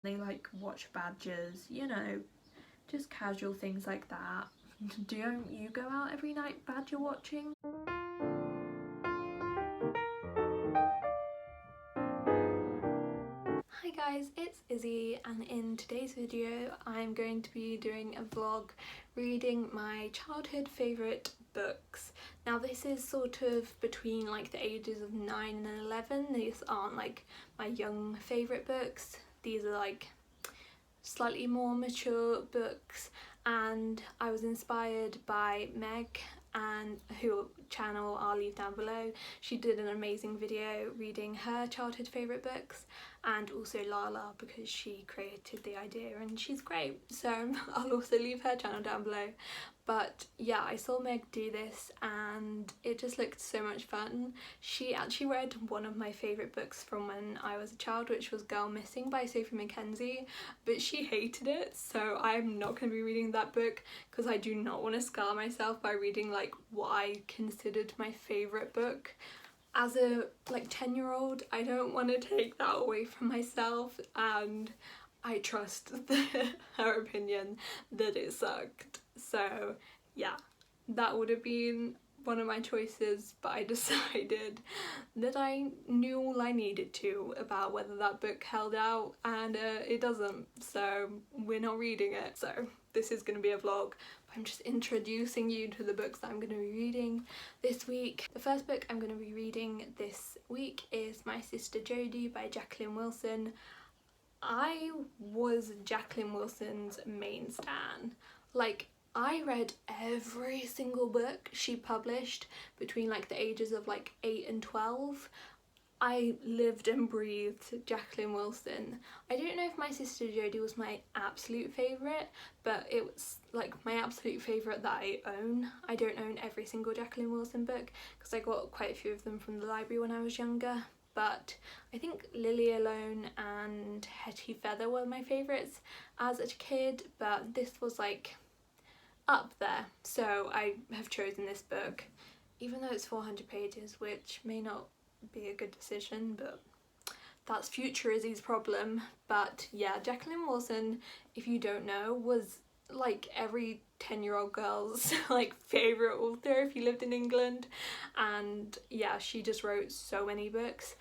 They like watch badgers, you know, just casual things like that. Don't you go out every night badger watching? Hi guys, it's Izzy, and in today's video I'm going to be doing a vlog reading my childhood favourite books. Now this is sort of between like the ages of 9 and 11. These aren't like my young favourite books, these are like slightly more mature books, and I was inspired by Meg, and who channel I'll leave down below. She did an amazing video reading her childhood favourite books, and also Lala because she created the idea and she's great, so I'll also leave her channel down below. But yeah, I saw Meg do this and it just looked so much fun. She actually read one of my favourite books from when I was a child, which was Girl Missing by Sophie Mackenzie, but she hated it, so I'm not going to be reading that book because I do not want to scar myself by reading like what I considered my favourite book. As a like 10-year-old, I don't want to take that away from myself, and I trust her opinion that it sucked. So yeah, that would have been one of my choices, but I decided that I knew all I needed to about whether that book held out, and it doesn't, so we're not reading it. So this is going to be a vlog. I'm just introducing you to the books that I'm going to be reading this week. The first book I'm going to be reading this week is My Sister Jodie by Jacqueline Wilson. I was Jacqueline Wilson's main stan. Like, I read every single book she published between like the ages of like 8 and 12. I lived and breathed Jacqueline Wilson. I don't know if My Sister Jodie was my absolute favourite, but it was like my absolute favourite that I own. I don't own every single Jacqueline Wilson book because I got quite a few of them from the library when I was younger, but I think Lily Alone and Hetty Feather were my favourites as a kid, but this was like up there, so I have chosen this book, even though it's 400 pages, which may not be a good decision, but that's future Izzie's problem. But yeah, Jacqueline Wilson, if you don't know, was like every 10-year-old girl's like favourite author if you lived in England, and yeah, she just wrote so many books.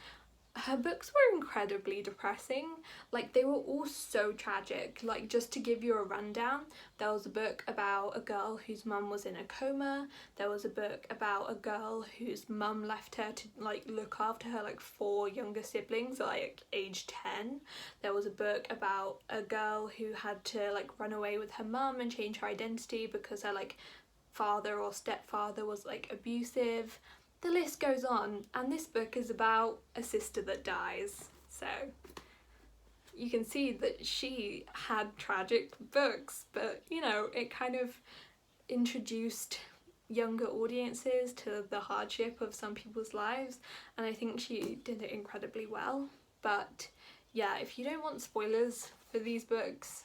Her books were incredibly depressing, like they were all so tragic. Like, just to give you a rundown, there was a book about a girl whose mum was in a coma, there was a book about a girl whose mum left her to like look after her like 4 younger siblings at like age 10, there was a book about a girl who had to like run away with her mum and change her identity because her like father or stepfather was like abusive. The list goes on, and this book is about a sister that dies, so you can see that she had tragic books, but you know, it kind of introduced younger audiences to the hardship of some people's lives, and I think she did it incredibly well. But yeah, if you don't want spoilers for these books,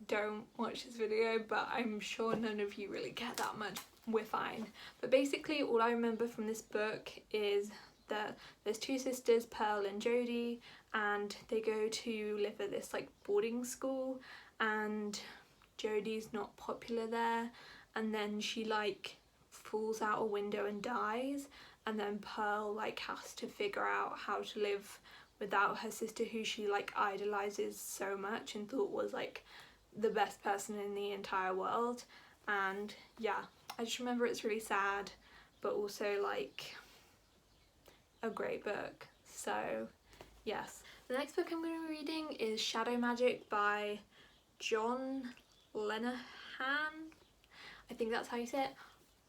don't watch this video, but I'm sure none of you really care that much. We're fine. But basically all I remember from this book is that there's 2 sisters, Pearl and Jodie, and they go to live at this like boarding school, and Jodie's not popular there, and then she like falls out a window and dies, and then Pearl like has to figure out how to live without her sister, who she like idolizes so much and thought was like the best person in the entire world. And yeah, I just remember it's really sad, but also like a great book. So yes. The next book I'm going to be reading is Shadow Magic by John Lenahan. I think that's how you say it.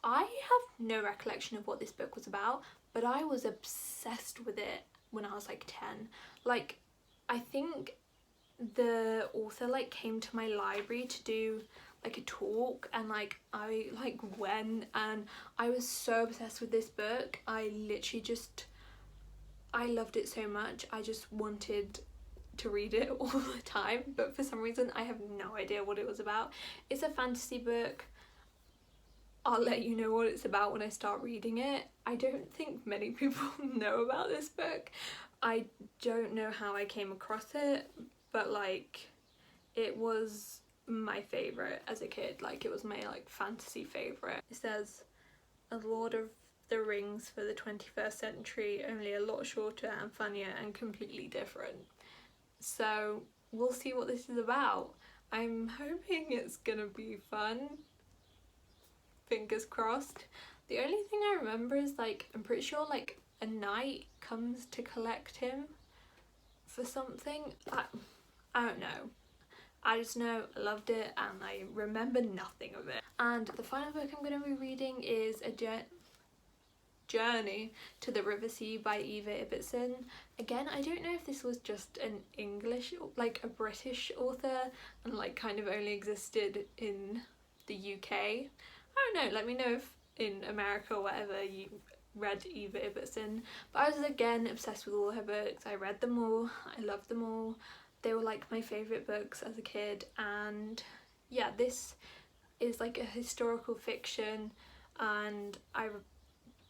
I have no recollection of what this book was about, but I was obsessed with it when I was like 10. Like, I think the author like came to my library to do like a talk, and like I like went, and I was so obsessed with this book. I literally just, I loved it so much. I just wanted to read it all the time, but for some reason I have no idea what it was about. It's a fantasy book. I'll let you know what it's about when I start reading it. I don't think many people know about this book. I don't know how I came across it. but like it was my favourite as a kid. Like it was my like fantasy favourite. It says A Lord of the Rings for the 21st century, only a lot shorter and funnier and completely different. So we'll see what this is about. I'm hoping it's gonna be fun. Fingers crossed. The only thing I remember is like, I'm pretty sure like a knight comes to collect him for something. I don't know. I just know I loved it and I remember nothing of it. And the final book I'm going to be reading is A Journey to the River Sea by Eva Ibbotson. Again, I don't know if this was just an English, like a British author, and like kind of only existed in the UK. I don't know, let me know if in America or whatever you read Eva Ibbotson. But I was again obsessed with all her books. I read them all, I loved them all. They were like my favourite books as a kid, and yeah, this is like a historical fiction, and I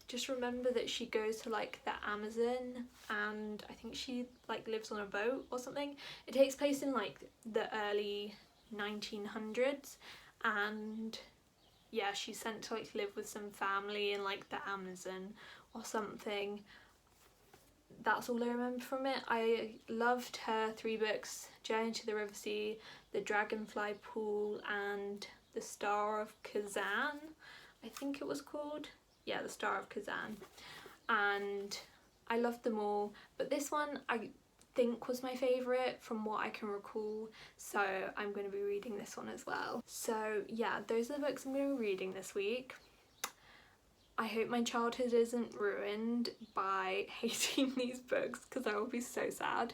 just remember that she goes to like the Amazon, and I think she like lives on a boat or something. It takes place in like the early 1900s, and yeah, she's sent to like live with some family in like the Amazon or something. That's all I remember from it. I loved her 3 books, Journey to the River Sea, The Dragonfly Pool, and The Star of Kazan, I think it was called. Yeah, The Star of Kazan. And I loved them all, but this one I think was my favourite from what I can recall, so I'm going to be reading this one as well. So yeah, those are the books I'm going to be reading this week. I hope my childhood isn't ruined by hating these books, because I will be so sad.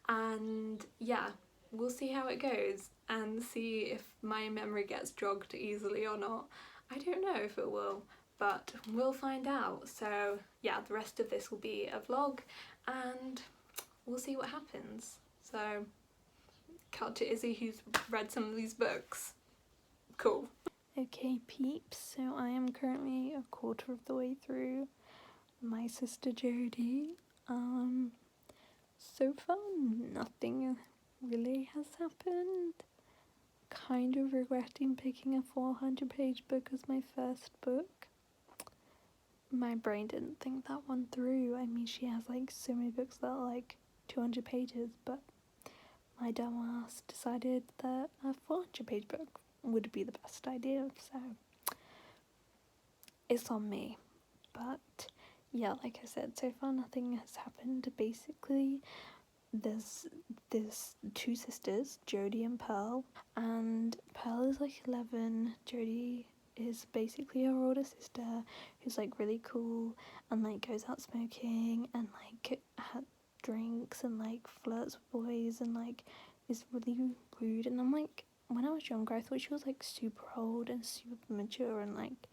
And yeah, we'll see how it goes and see if my memory gets jogged easily or not. I don't know if it will, but we'll find out. So yeah, the rest of this will be a vlog and we'll see what happens. So cut to Izzie, who's read some of these books. Cool. Okay peeps, so I am currently a quarter of the way through My Sister Jodie. So far nothing really has happened. Kind of regretting picking a 400-page book as my first book. My brain didn't think that one through. I mean, she has like so many books that are like 200 pages, but my dumb ass decided that a 400-page book would be the best idea, so it's on me. But yeah, like I said, so far nothing has happened. Basically, there's 2 sisters, Jodie and Pearl, and Pearl is like 11, Jodie is basically her older sister, who's like really cool and like goes out smoking and like drinks and like flirts with boys and like is really rude. And I'm like, when I was younger I thought she was like super old and super mature and like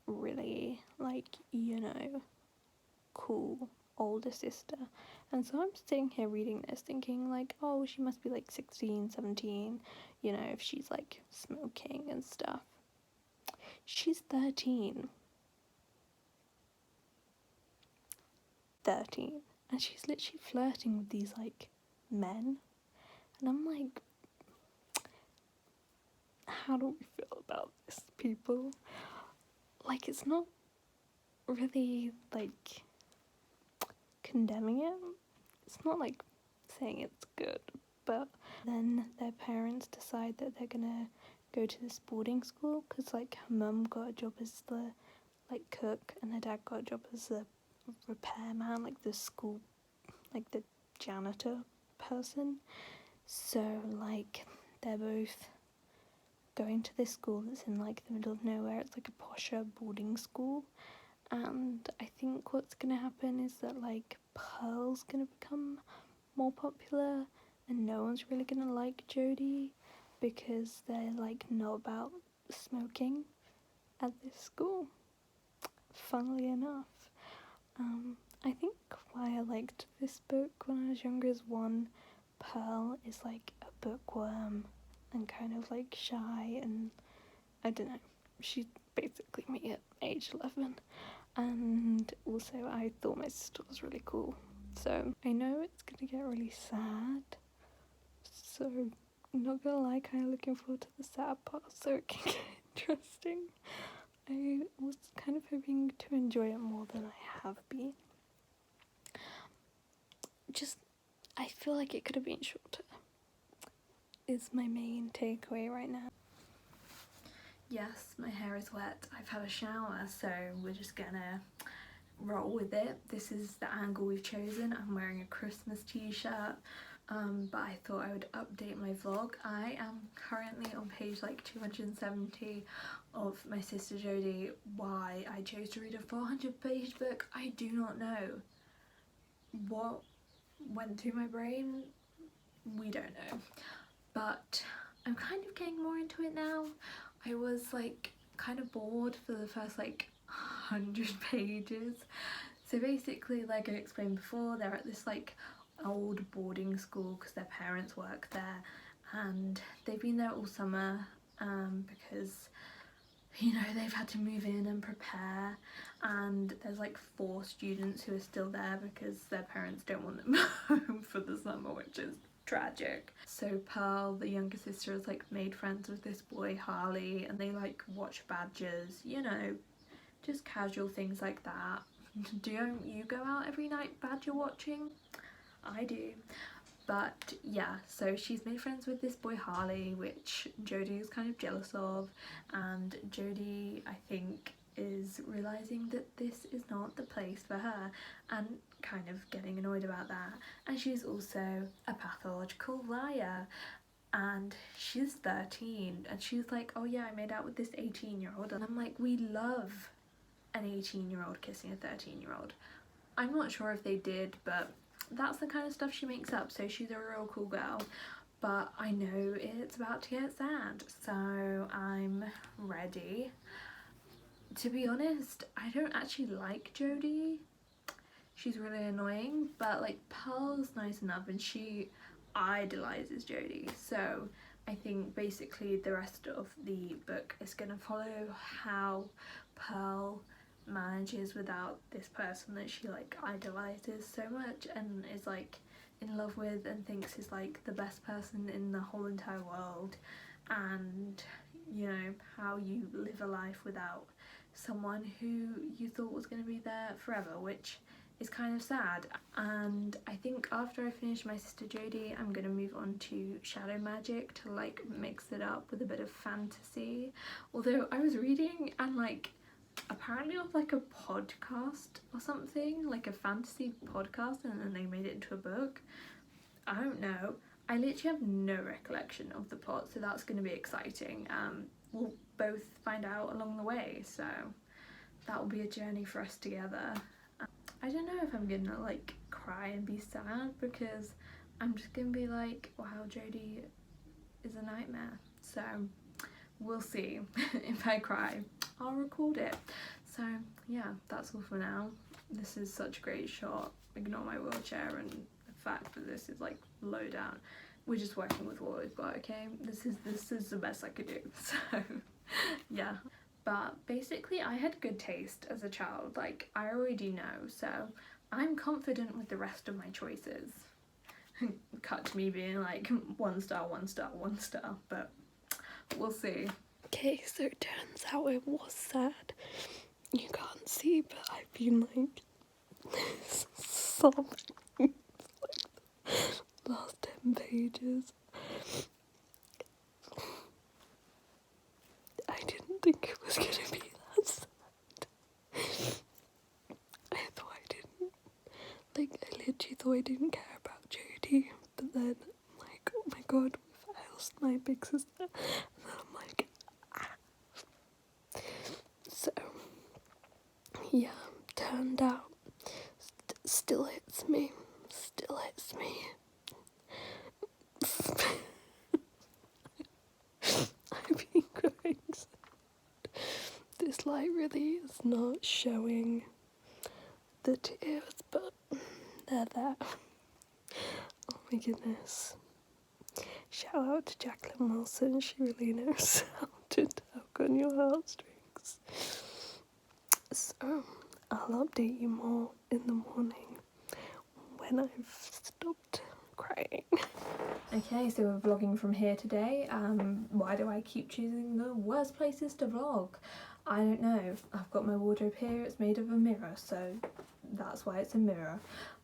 really like, you know, cool older sister. And so I'm sitting here reading this thinking like, oh, she must be like 16, 17, you know, if she's like smoking and stuff. She's 13, and she's literally flirting with these like men, and I'm like, how do we feel about this, people? Like, it's not really like condemning it, it's not like saying it's good, but then their parents decide that they're gonna go to this boarding school because like her mum got a job as the like cook and her dad got a job as the repairman, like the school, like the janitor person. So like they're both going to this school that's in like the middle of nowhere. It's like a posher boarding school, and I think what's gonna happen is that like Pearl's gonna become more popular and no one's really gonna like Jodie because they like know about smoking at this school, funnily enough. I think why I liked this book when I was younger is, one, Pearl is like a bookworm and kind of like shy, and I don't know, she's basically me at age 11. And also I thought my sister was really cool. So I know it's gonna get really sad, So I'm not gonna lie, kind of looking forward to the sad part so it can get interesting. I was kind of hoping to enjoy it more than I have been. I feel like it could have been shorter, is my main takeaway right now. Yes, my hair is wet. I've had a shower, so we're just gonna roll with it. This is the angle we've chosen. I'm wearing a Christmas t-shirt, but I thought I would update my vlog. I am currently on page like 270 of my sister Jodie. Why I chose to read a 400-page book, I do not know. What went through my brain, we don't know, but I'm kind of getting more into it now. I was like kind of bored for the first like 100 pages. So basically, like I explained before, they're at this like old boarding school because their parents work there, and they've been there all summer because, you know, they've had to move in and prepare, and there's like 4 students who are still there because their parents don't want them home for the summer, which is tragic. So Pearl, the younger sister, has like made friends with this boy Harley, and they like watch badgers, you know, just casual things like that. Don't you go out every night badger watching? I do. But yeah, so she's made friends with this boy Harley, which Jodie is kind of jealous of, and Jodie, I think, is realising that this is not the place for her and kind of getting annoyed about that. And she's also a pathological liar, and she's 13 and she's like, oh yeah, I made out with this 18-year-old, and I'm like, we love an 18-year-old kissing a 13-year-old. I'm not sure if they did, but that's the kind of stuff she makes up, so she's a real cool girl. But I know it's about to get sad, so I'm ready. To be honest, I don't actually like Jodie. She's really annoying, but like Pearl's nice enough and she idolises Jodie. So I think basically the rest of the book is going to follow how Pearl manages without this person that she like idolises so much and is like in love with and thinks is like the best person in the whole entire world, and you know, how you live a life without someone who you thought was going to be there forever, which is kind of sad. And I think after I finish my sister Jodie, I'm going to move on to shadow magic to like mix it up with a bit of fantasy. Although I was reading and like apparently of like a podcast or something, like a fantasy podcast, and then they made it into a book. I don't know. I literally have no recollection of the plot, so that's going to be exciting. We'll both find out along the way, so that will be a journey for us together. I don't know if I'm gonna like cry and be sad, because I'm just gonna be like, wow, Jodie is a nightmare. So we'll see. If I cry, I'll record it. So yeah, that's all for now. This is such a great shot. Ignore my wheelchair and the fact that this is like low down. We're just working with what we've got, okay? This is the best I could do. So yeah. But basically I had good taste as a child, like I already know, so I'm confident with the rest of my choices. Cut to me being like 1 star, 1 star, 1 star, but we'll see. Okay, so it turns out it was sad. You can't see, but I've been like sobbing like the last 10 pages. I didn't think it was gonna be that sad. I thought I didn't. Like, I literally thought I didn't care about Jodie, but then I'm like, oh my god, I lost my big sister. And then I'm like, ah. So, yeah, turned out, still hits me. Still hits me. I've been crying. This light really is not showing the tears, but they're there. Oh my goodness. Shout out to Jacqueline Wilson, she really knows how to tug on your heartstrings. So, I'll update you more in the morning when I've stopped crying. Okay, so we're vlogging from here today. Why do I keep choosing the worst places to vlog? I don't know. I've got my wardrobe here, it's made of a mirror, so that's why it's a mirror.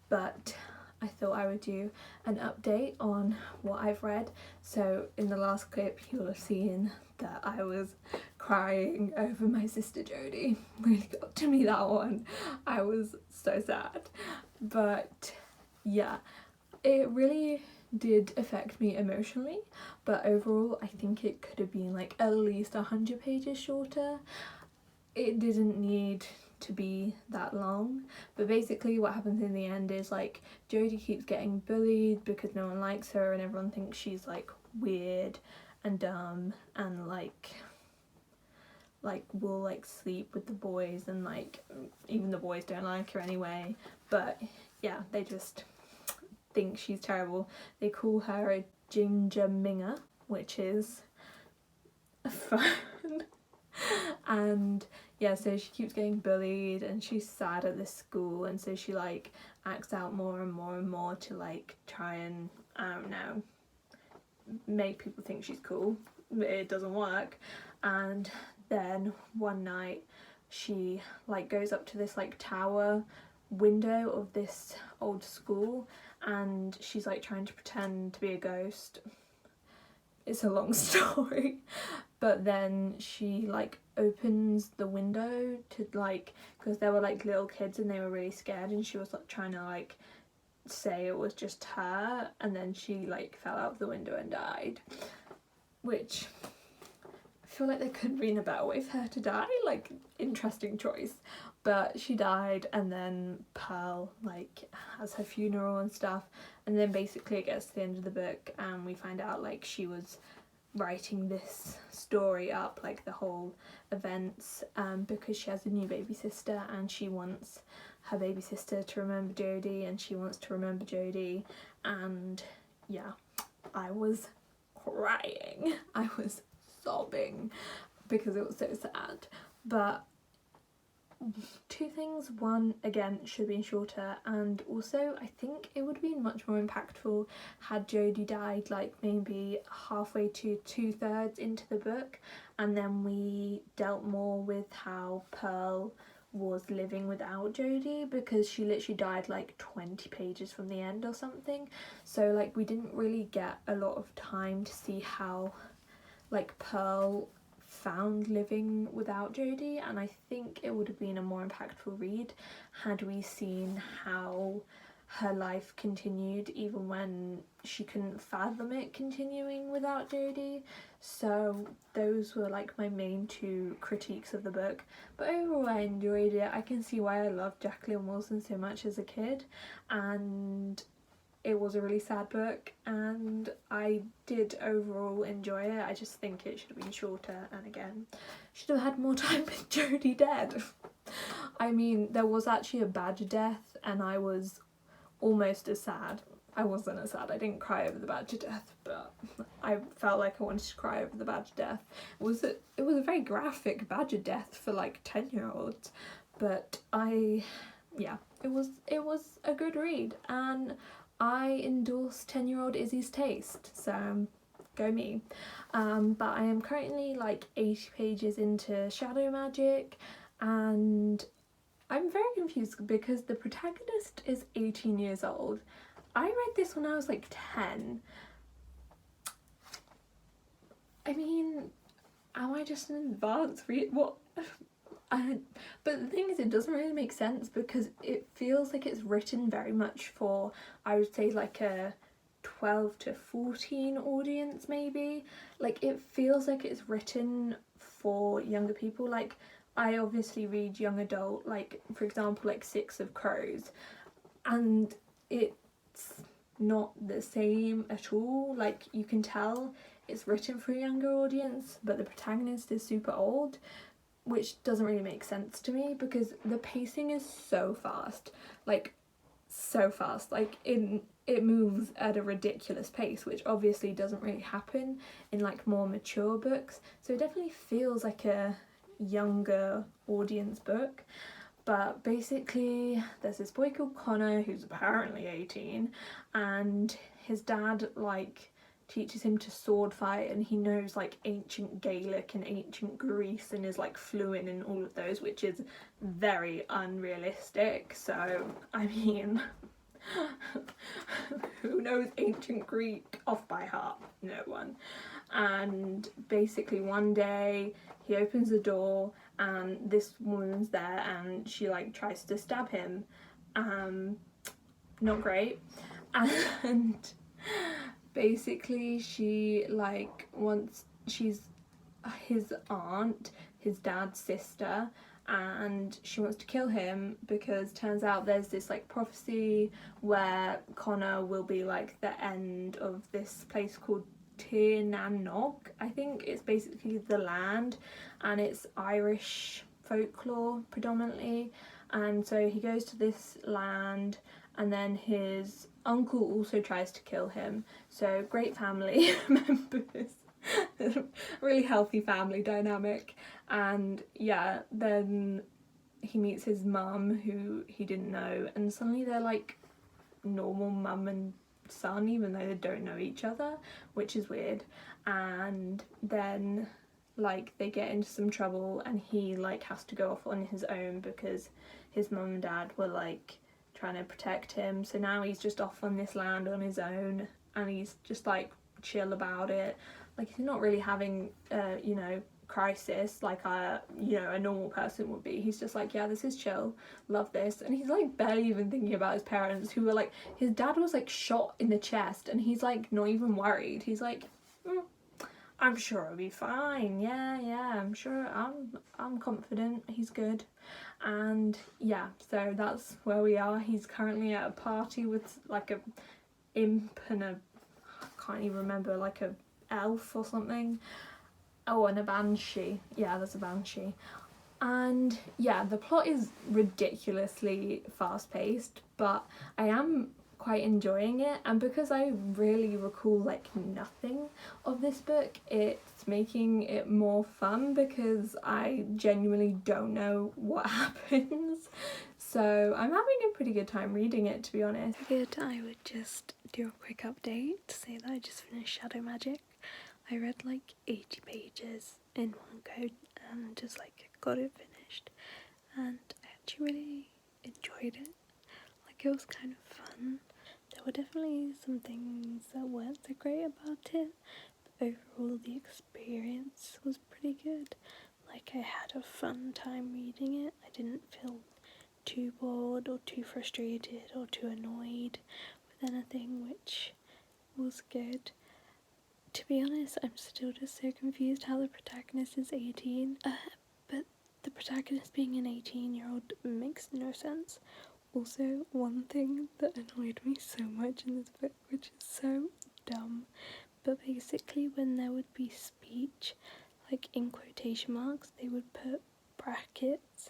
But I thought I would do an update on what I've read. So in the last clip you'll have seen that I was crying over my sister Jodie. Really got to me, that one. I was so sad. But yeah, it really did affect me emotionally, but overall I think it could have been like at least 100 pages shorter. It didn't need to be that long, but basically what happens in the end is like Jodie keeps getting bullied because no one likes her and everyone thinks she's like weird and dumb and like will like sleep with the boys, and like even the boys don't like her anyway. But yeah, they just think she's terrible. They call her a ginger minger, which is fun. And yeah, so she keeps getting bullied and she's sad at this school, and so she like acts out more and more and more to like try and, I don't know, make people think she's cool. But it doesn't work. And then one night she like goes up to this like tower window of this old school, and she's like trying to pretend to be a ghost. It's a long story, but then she like opens the window to like, because there were like little kids and they were really scared, and she was like trying to like say it was just her, and then she like fell out of the window and died, which I feel like there could have been a better way for her to die. Like, interesting choice. But she died, and then Pearl like has her funeral and stuff, and then basically it gets to the end of the book and we find out like she was writing this story up, like the whole events, because she has a new baby sister and she wants her baby sister to remember Jodie, and she wants to remember Jodie. And yeah, I was crying. I was sobbing because it was so sad. But two things: one, again, it should have been shorter, and also I think it would have been much more impactful had Jodie died like maybe halfway to 2/3 into the book, and then we dealt more with how Pearl was living without Jodie, because she literally died like 20 pages from the end or something. So like we didn't really get a lot of time to see how like Pearl found living without Jodie, and I think it would have been a more impactful read had we seen how her life continued even when she couldn't fathom it continuing without Jodie. So those were like my main two critiques of the book, but overall I enjoyed it. I can see why I loved Jacqueline Wilson so much as a kid, and it was a really sad book, and I did overall enjoy it. I just think it should have been shorter, and again, should have had more time with Jodie dead. I mean, there was actually a badger death and I was almost as sad. I wasn't as sad, I didn't cry over the badger death, but I felt like I wanted to cry over the badger death. It was a very graphic badger death for like 10-year-olds, but yeah, it was a good read, and I endorse 10-year-old Izzie's taste, so go me. But I am currently like 80 pages into Shadow Magic, and I'm very confused because the protagonist is 18 years old. I read this when I was like 10. I mean, am I just an advanced read? What? But the thing is, it doesn't really make sense because it feels like it's written very much for, I would say, like a 12 to 14 audience maybe. Like, it feels like it's written for younger people. Like, I obviously read young adult, like for example like Six of Crows, and it's not the same at all. Like, you can tell it's written for a younger audience, but the protagonist is super old, which doesn't really make sense to me because the pacing is so fast, like so fast. Like it moves at a ridiculous pace, which obviously doesn't really happen in like more mature books. So it definitely feels like a younger audience book. But basically there's this boy called Connor who's apparently 18, and his dad like teaches him to sword fight, and he knows like ancient Gaelic and ancient Greece and is like fluent in all of those, which is very unrealistic. So I mean, who knows ancient Greek off by heart? No one. And basically one day he opens the door and this woman's there, and she like tries to stab him. Not great. And basically she like wants, she's his aunt, his dad's sister, and she wants to kill him because turns out there's this like prophecy where Connor will be like the end of this place called Tirnanog. I think it's basically the land, and it's Irish folklore predominantly. And so he goes to this land, and then his uncle also tries to kill him. So great family members. Really healthy family dynamic. And yeah, then he meets his mum, who he didn't know, and suddenly they're like normal mum and son, even though they don't know each other, which is weird. And then like they get into some trouble, and he like has to go off on his own because his mum and dad were like trying to protect him. So now he's just off on this land on his own, and he's just like chill about it. Like he's not really having you know, crisis like a, you know, a normal person would be. He's just like, yeah, this is chill, love this. And he's like barely even thinking about his parents, who were like, his dad was like shot in the chest, and he's like not even worried. He's like, I'm sure it'll be fine. Yeah, I'm sure, I'm confident he's good. And yeah, so that's where we are. He's currently at a party with like a imp and a, I can't even remember, like a elf or something. Oh, and a banshee. Yeah, there's a banshee. And yeah, the plot is ridiculously fast-paced, but I am quite enjoying it. And because I really recall like nothing of this book, it's making it more fun because I genuinely don't know what happens. So I'm having a pretty good time reading it, to be honest. I figured I would just do a quick update to say that I just finished Shadow Magic. I read like 80 pages in one go and just like got it finished, and I actually really enjoyed it. Like it was kind of fun. There were definitely some things that weren't so great about it, but overall the experience was pretty good. Like I had a fun time reading it. I didn't feel too bored or too frustrated or too annoyed with anything, which was good. To be honest, I'm still just so confused how the protagonist is 18, but the protagonist being an 18-year-old makes no sense. Also, one thing that annoyed me so much in this book, which is so dumb, but basically when there would be speech, like in quotation marks, they would put brackets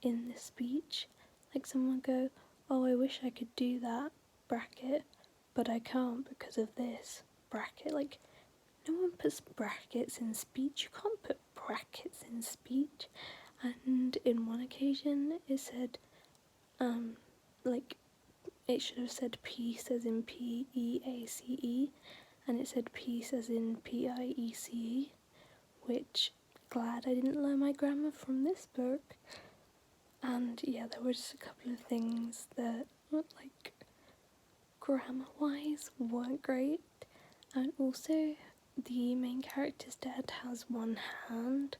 in the speech. Like someone would go, oh, I wish I could do that, bracket, but I can't because of this, bracket. Like, no one puts brackets in speech. You can't put brackets in speech. And in one occasion it said, like, it should have said peace as in P-E-A-C-E, and it said peace as in P-I-E-C-E, which, glad I didn't learn my grammar from this book. And yeah, there were just a couple of things that, like, grammar-wise weren't great. And also, the main character's dad has one hand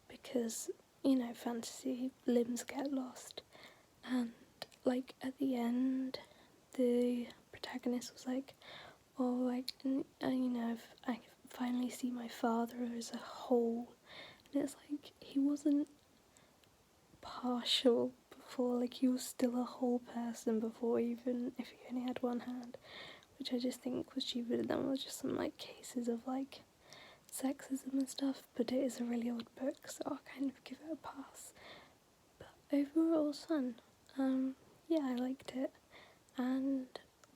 because, you know, fantasy, limbs get lost. And like at the end, the protagonist was like, oh, like, you know, I finally see my father as a whole. And it's like, he wasn't partial before, like he was still a whole person before, even if he only had one hand. Which I just think was stupid, and then was just some like cases of like sexism and stuff, but it is a really old book, so I'll kind of give it a pass. But overall it was fun. Yeah, I liked it, and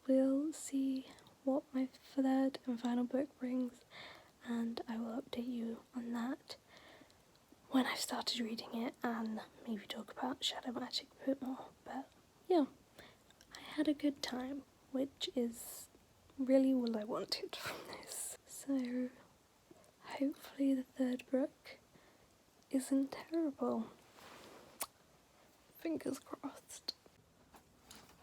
we'll see what my third and final book brings, and I will update you on that when I've started reading it, and maybe talk about Shadow Magic a bit more. But yeah, I had a good time, which is really all I wanted from this. So hopefully the third book isn't terrible. Fingers crossed.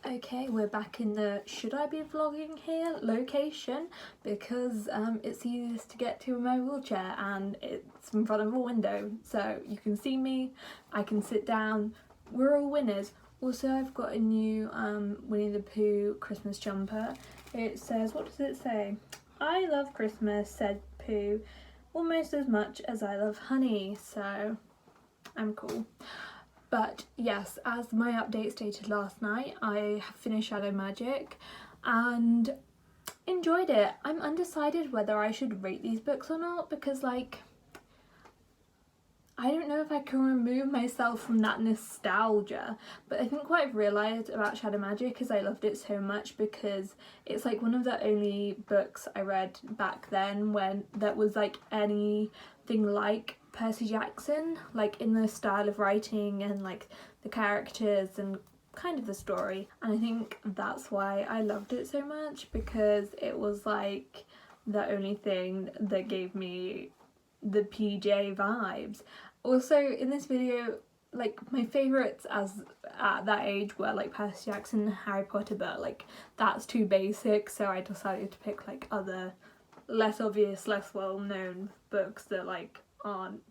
Okay, we're back in the should I be vlogging here location because it's easiest to get to in my wheelchair and it's in front of a window, so you can see me, I can sit down, we're all winners. Also, I've got a new Winnie the Pooh Christmas jumper. It says, what does it say? I love Christmas, said Pooh, almost as much as I love honey, so I'm cool. But yes, as my update stated last night, I have finished Shadow Magic and enjoyed it. I'm undecided whether I should rate these books or not because, like, I don't know if I can remove myself from that nostalgia, but I think what I've realised about Shadow Magic is I loved it so much because it's like one of the only books I read back then when that was like anything like Percy Jackson, like in the style of writing and like the characters and kind of the story. And I think that's why I loved it so much, because it was like the only thing that gave me the PJ vibes. Also in this video, like my favourites as at that age were like Percy Jackson and Harry Potter, but like that's too basic, so I decided to pick like other less obvious, less well known books that like aren't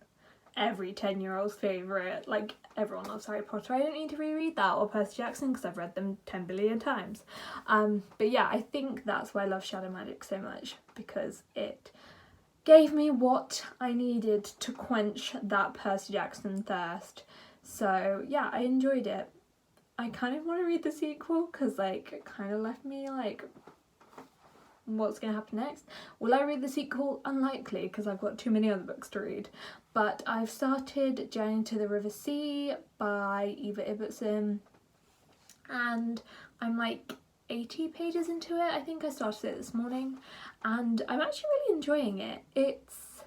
every 10-year-old's favourite. Like everyone loves Harry Potter, I don't need to reread that, or Percy Jackson because I've read them 10 billion times. But yeah, I think that's why I love Shadow Magic so much, because it gave me what I needed to quench that Percy Jackson thirst. So yeah, I enjoyed it. I kind of want to read the sequel because like it kind of left me like, what's going to happen next? Will I read the sequel? Unlikely, because I've got too many other books to read. But I've started Journey to the River Sea by Eva Ibbotson, and I'm like 80 pages into it. I think I started it this morning and I'm actually really enjoying it. It's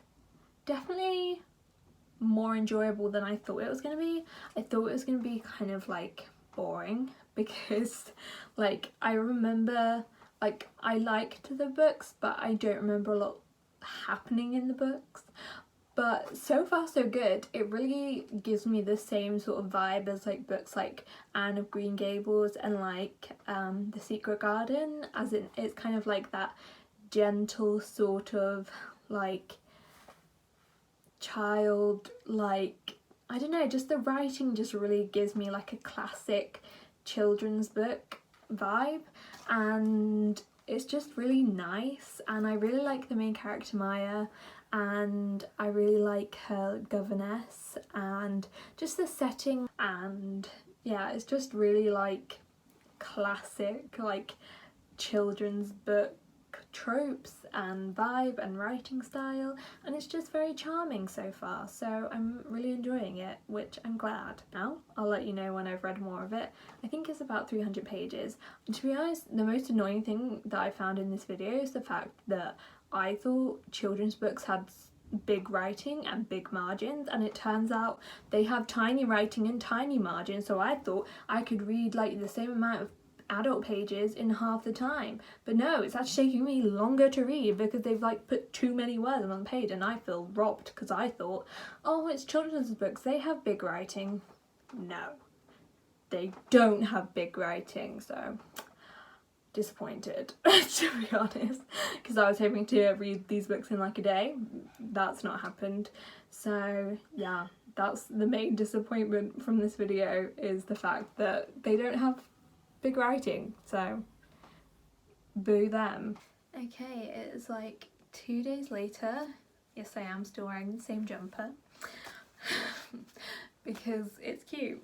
definitely more enjoyable than I thought it was going to be. I thought it was going to be kind of like boring because like I remember like I liked the books but I don't remember a lot happening in the books. But so far so good. It really gives me the same sort of vibe as like books like Anne of Green Gables and like The Secret Garden, as in it's kind of like that gentle sort of like child, like I don't know, just the writing just really gives me like a classic children's book vibe, and it's just really nice. And I really like the main character Maya, and I really like her governess and just the setting, and yeah, it's just really like classic like children's book tropes and vibe and writing style, and it's just very charming so far, so I'm really enjoying it, which I'm glad. Now I'll let you know when I've read more of it. I think it's about 300 pages, and to be honest, the most annoying thing that I found in this video is the fact that I thought children's books had big writing and big margins, and it turns out they have tiny writing and tiny margins, so I thought I could read like the same amount of adult pages in half the time, but no, it's actually taking me longer to read because they've like put too many words on the page, and I feel robbed because I thought, oh, it's children's books, they have big writing. No, they don't have big writing, so disappointed to be honest, because I was hoping to read these books in like a day. That's not happened, so yeah, that's the main disappointment from this video, is the fact that they don't have big writing, so boo them. Okay, it is like 2 days later. Yes, I am still wearing the same jumper because it's cute,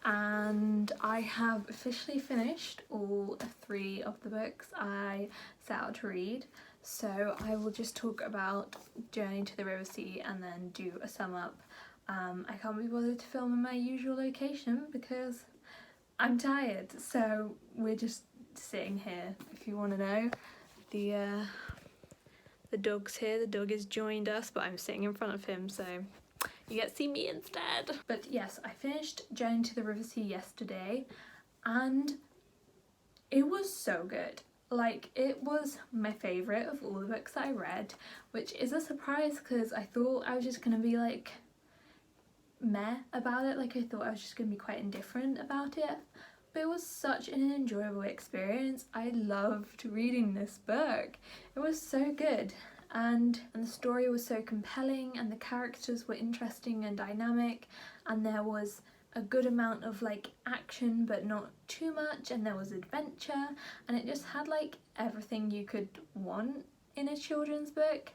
and I have officially finished all 3 of the books I set out to read. So I will just talk about Journey to the River Sea and then do a sum up. I can't be bothered to film in my usual location because I'm tired, so we're just sitting here. If you want to know, the dog's here. The dog has joined us, but I'm sitting in front of him, so you get to see me instead. But yes, I finished Journey to the River Sea yesterday, and it was so good. like, it was my favourite of all the books that I read, which is a surprise because I thought I was just gonna be like meh about it. Like, I thought I was just gonna be quite indifferent about it, but it was such an enjoyable experience. I loved reading this book. It was so good, and the story was so compelling, and the characters were interesting and dynamic, and there was a good amount of like action but not too much, and there was adventure, and it just had like everything you could want in a children's book.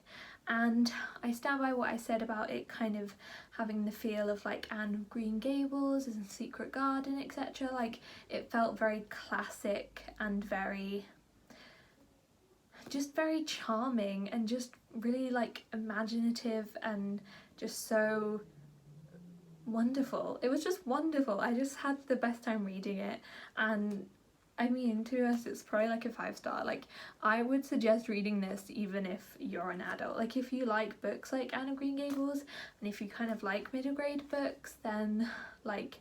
And I stand by what I said about it kind of having the feel of like Anne of Green Gables and Secret Garden, etc. Like, it felt very classic and very charming and just really like imaginative and just so wonderful. It was just wonderful. I just had the best time reading it, and I mean, to be honest, it's probably like a 5-star. Like, I would suggest reading this even if you're an adult. Like, if you like books like Anne of Green Gables, and if you kind of like middle grade books, then like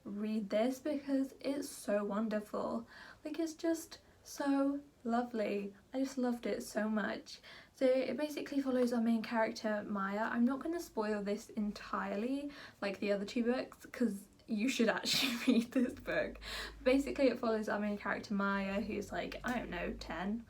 read this because it's so wonderful. Like, it's just so lovely. I just loved it so much. So it basically follows our main character Maya. I'm not going to spoil this entirely like the other two books because you should actually read this book. Basically, it follows our main character Maya, who's like, I don't know, 10,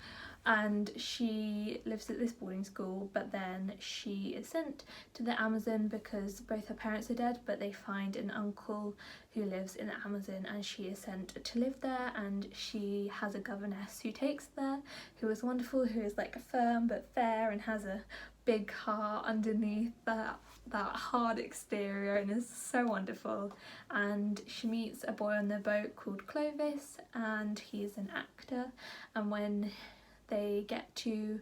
and she lives at this boarding school, but then she is sent to the Amazon because both her parents are dead, but they find an uncle who lives in the Amazon, and she is sent to live there, and she has a governess who takes there, who is wonderful, who is like firm but fair and has a big heart underneath that hard exterior, and is so wonderful. And she meets a boy on the boat called Clovis, and he's an actor, and when they get to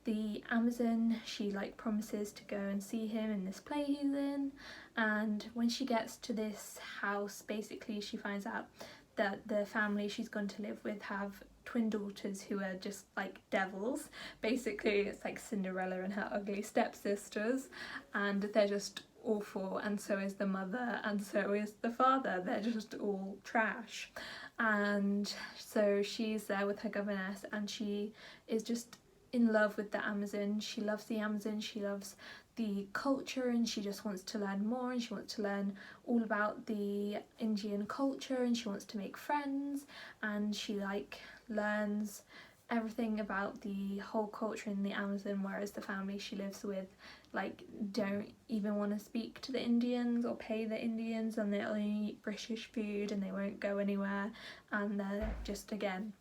the Amazon, she like promises to go and see him in this play he's in, and when she gets to this house, basically she finds out that the family she's gone to live with have twin daughters who are just like devils. Basically, it's like Cinderella and her ugly stepsisters, and they're just awful, and so is the mother, and so is the father. They're just all trash. And so she's there with her governess, and she is just in love with the Amazon. She loves the Amazon, she loves the culture, and she just wants to learn more, and she wants to learn all about the Indian culture, and she wants to make friends, and she like learns everything about the whole culture in the Amazon, whereas the family she lives with like don't even want to speak to the Indians or pay the Indians, and they only eat British food, and they won't go anywhere, and they're just, again,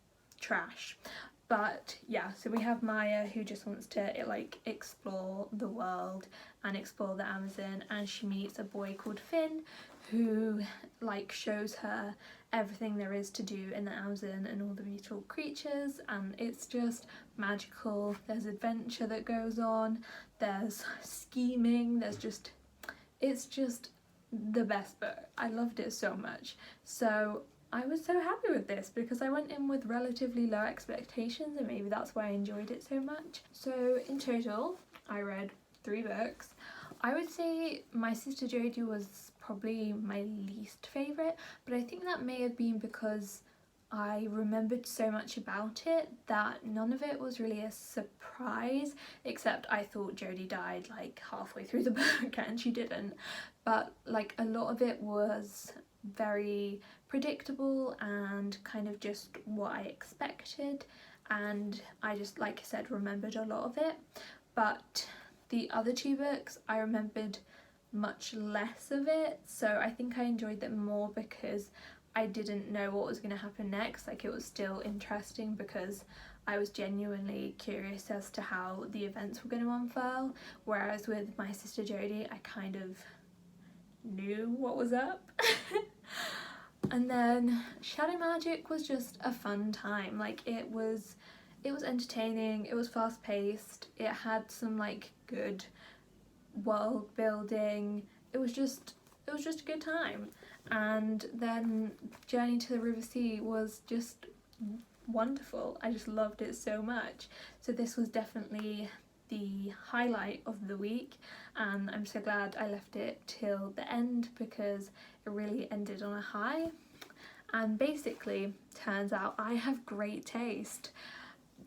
trash. But yeah, so we have Maya, who just wants to like explore the world and explore the Amazon, and she meets a boy called Finn, who like shows her everything there is to do in the Amazon and all the beautiful creatures, and it's just magical. There's adventure that goes on, there's scheming, it's just the best book. I loved it so much. So I was so happy with this because I went in with relatively low expectations, and maybe that's why I enjoyed it so much. So in total, I read 3 books. I would say My Sister Jodie was probably my least favourite, but I think that may have been because I remembered so much about it that none of it was really a surprise, except I thought Jodie died like halfway through the book and she didn't. But like a lot of it was very predictable and kind of just what I expected, and I just, like I said, remembered a lot of it. But the other 2 books I remembered much less of it, so I think I enjoyed them more because I didn't know what was going to happen next. Like, it was still interesting because I was genuinely curious as to how the events were going to unfurl, whereas with My Sister Jodie I kind of knew what was up. And then Shadow Magic was just a fun time. Like, it was entertaining, it was fast paced, it had some like good world building, it was just a good time. And then Journey to the River Sea was just wonderful. I just loved it so much. So this was definitely the highlight of the week, and I'm so glad I left it till the end because it really ended on a high. And basically, turns out I have great taste.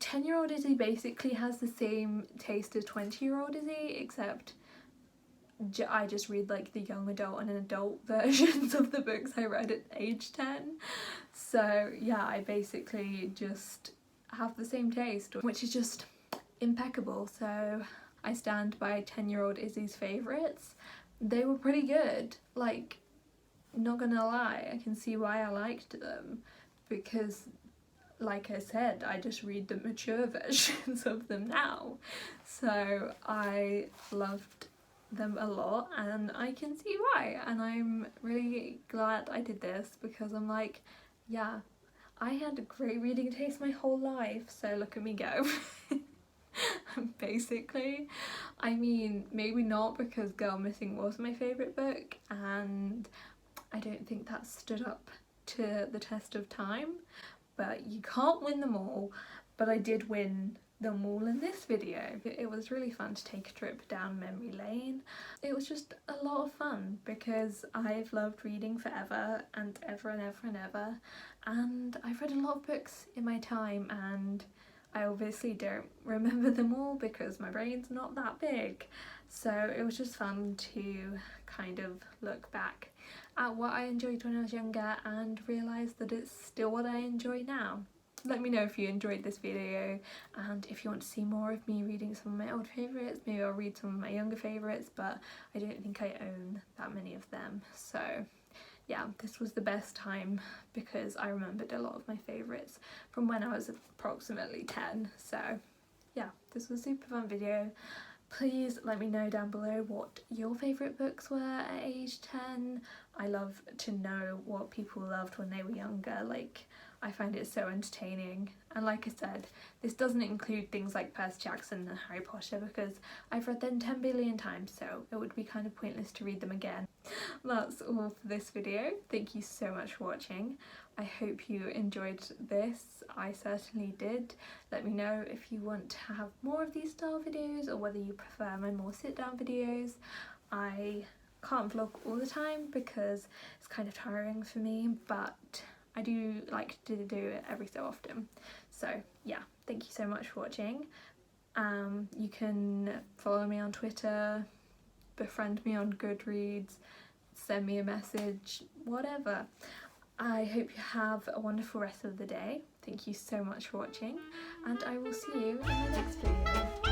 10-year-old Izzie basically has the same taste as 20-year-old Izzie, except I just read like the young adult and adult versions of the books I read at age 10. So yeah, I basically just have the same taste, which is just impeccable. So I stand by 10-year-old Izzie's favourites. They were pretty good, like, not gonna lie, I can see why I liked them, because like I said, I just read the mature versions of them now. So I loved them a lot, and I can see why, and I'm really glad I did this, because I'm like, yeah, I had a great reading taste my whole life, so look at me go. Basically, I mean, maybe not, because Girl Missing was my favourite book and I don't think that stood up to the test of time, but you can't win them all. But I did win them all in this video. It was really fun to take a trip down memory lane. It was just a lot of fun, because I've loved reading forever and ever and ever and ever, and I've read a lot of books in my time, and I obviously don't remember them all because my brain's not that big. So it was just fun to kind of look back at what I enjoyed when I was younger and realise that it's still what I enjoy now. Let me know if you enjoyed this video, and if you want to see more of me reading some of my old favourites. Maybe I'll read some of my younger favourites, but I don't think I own that many of them. So yeah, this was the best time because I remembered a lot of my favourites from when I was approximately 10. So yeah, this was a super fun video. Please let me know down below what your favourite books were at age 10. I love to know what people loved when they were younger. Like, I find it so entertaining. And like I said, this doesn't include things like Percy Jackson and Harry Potter, because I've read them 10 billion times, so it would be kind of pointless to read them again. That's all for this video. Thank you so much for watching. I hope you enjoyed this. I certainly did. Let me know if you want to have more of these style videos, or whether you prefer my more sit down videos. I can't vlog all the time because it's kind of tiring for me, but I do like to do it every so often. So yeah, thank you so much for watching. You can follow me on Twitter, befriend me on Goodreads, send me a message, whatever. I hope you have a wonderful rest of the day. Thank you so much for watching, and I will see you in my next video.